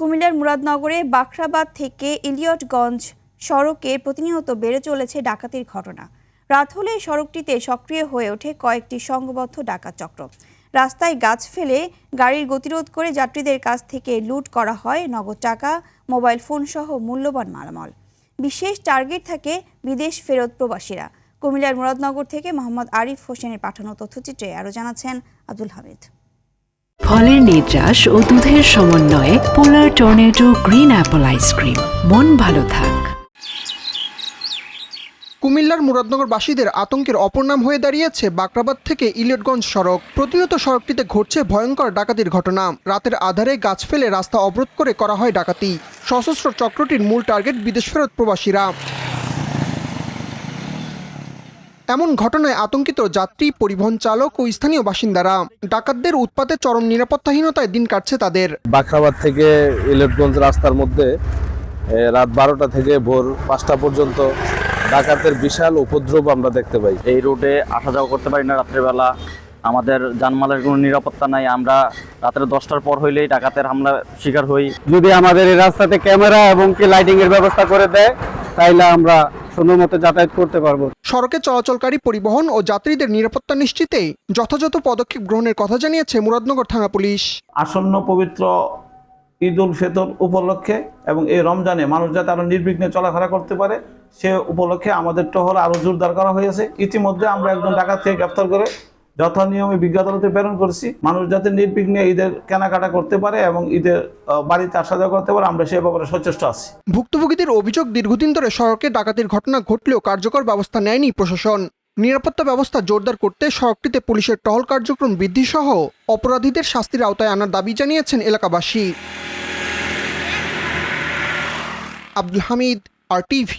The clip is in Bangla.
কুমিল্লার মুরাদনগরে বাখরাবাদ থেকে ইলিয়টগঞ্জ সড়কে প্রতিনিয়ত বেড়ে চলেছে ডাকাতির ঘটনা। রাত হলে সড়কটিতে সক্রিয় হয়ে ওঠে কয়েকটি সংঘবদ্ধ ডাকাত চক্র। রাস্তায় গাছ ফেলে গাড়ির গতিরোধ করে যাত্রীদের কাছ থেকে লুট করা হয় নগদ টাকা, মোবাইল ফোন সহ মূল্যবান মালামাল। বিশেষ টার্গেট থাকে বিদেশ ফেরত প্রবাসীরা। কুমিল্লার মুরাদনগর থেকে মোহাম্মদ আরিফ হোসেনের পাঠানো তথ্যচিত্রে আরও জানাচ্ছেন আব্দুল হামিদ। ফলের নির্যাস ও দুধের সমন্বয়ে পোলার টর্নেডো গ্রিন অ্যাপল আইসক্রিম। মন ভালো থাক। কুমিল্লার মুরাদনগরবাসীদের আতঙ্কের অপর নাম হয়ে দাঁড়িয়েছে বাখরাবাদ থেকে ইলিয়টগঞ্জ সড়ক। প্রতিনিয়ত সড়কটিতে ঘটছে ভয়ঙ্কর ডাকাতির ঘটনা। রাতের আধারে গাছ ফেলে রাস্তা অবরোধ করে করা হয় ডাকাতি। সশস্ত্র চক্রটির মূল টার্গেট বিদেশ ফেরত প্রবাসীরা। এমন ঘটনায় আতঙ্কিত যাত্রী, পরিবহন চালক ও স্থানীয় বাসিন্দারা। ডাকাতদের উৎপাতে চরম নিরাপত্তাহীনতায় দিন কাটছে তাদের। বাখরাবাদ থেকে ইলিয়টগঞ্জ রাস্তার মধ্যে রাত 12টা থেকে ভোর 5টা পর্যন্ত ডাকাতের বিশাল উপদ্রব আমরা দেখতে পাই। এই রুটে আসা যাওয়া করতে পারি না রাত্রেবেলা। আমাদের জানমালের কোনো নিরাপত্তা নাই। আমরা রাত্রে 10টার পর হইলেই ডাকাতের হামলা শিকার হই। যদি আমাদের এই রাস্তাতে ক্যামেরা এবং কি লাইটিং এর ব্যবস্থা করে দেয় তাইলে আমরা সুন্দর মতো যাতায়াত করতে পারবো। সড়কে চলাচলকারী পরিবহন ও যাত্রীদের নিরাপত্তা নিশ্চিতে যথাযথ পদক্ষেপ গ্রহণের কথা জানিয়েছে মুরাদনগর থানা পুলিশ। আসন্ন পবিত্র ঈদ উল ফিতর উপলক্ষে এবং এই রমজানে মানুষ যাতে আরো নির্বিঘ্নে চলাফেরা করতে পারে সে উপলক্ষে আমাদের টহল আরো জোরদার করা হয়েছে। ইতিমধ্যে আমরা একজন ডাকাতকে গ্রেফতার করে যথানিয়মে বিজ্ঞাপনতে প্রেরণ করেছি। মানুষ যাতে নির্বিঘ্নে ঈদের কেনাকাটা করতে পারে এবং ঈদের বাড়িতে আসা যাওয়া করতে পারে, আমরা সে ব্যাপারে সচেষ্ট আছি। ভুক্তভোগীদের অভিযোগ, দীর্ঘদিন ধরে সড়কে ডাকাতির ঘটনা ঘটলেও কার্যকর ব্যবস্থা নেয়নি প্রশাসন। নিরাপত্তা ব্যবস্থা জোরদার করতে সড়কটিতে পুলিশের টহল কার্যক্রম বৃদ্ধি সহ অপরাধীদের শাস্তির আওতায় আনার দাবি জানিয়েছেন এলাকাবাসী। আব্দুল হামিদ, RTV।